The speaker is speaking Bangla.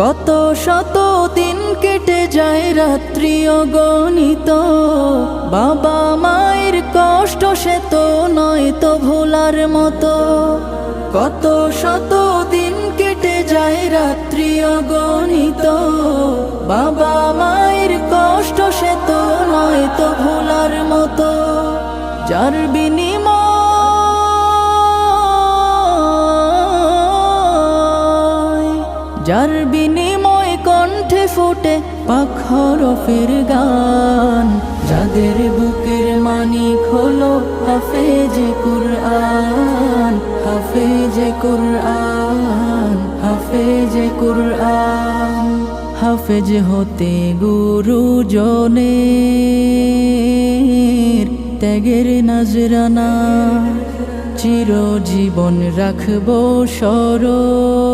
কত শত দিন কেটে যায় রাত্রি অগণিত, বাবা মায়ের কষ্ট সে তো নয় তো ভোলার মতো। কত শত দিন কেটে যায় রাত্রি অগণিত, বাবা মায়ের কষ্ট সে তো নয় তো ভোলার মতো। যার বিনিময় কণ্ঠে ফোটে পাক হরফের গান, যাদের বুকের মানিক হলো হাফেজে কুরআন, হাফেজে কুরআন, হাফেজে কুরআন। হাফেজ হতে গুরুজনের ত্যাগের নজরানা চিরজীবন রাখবো স্মরণ।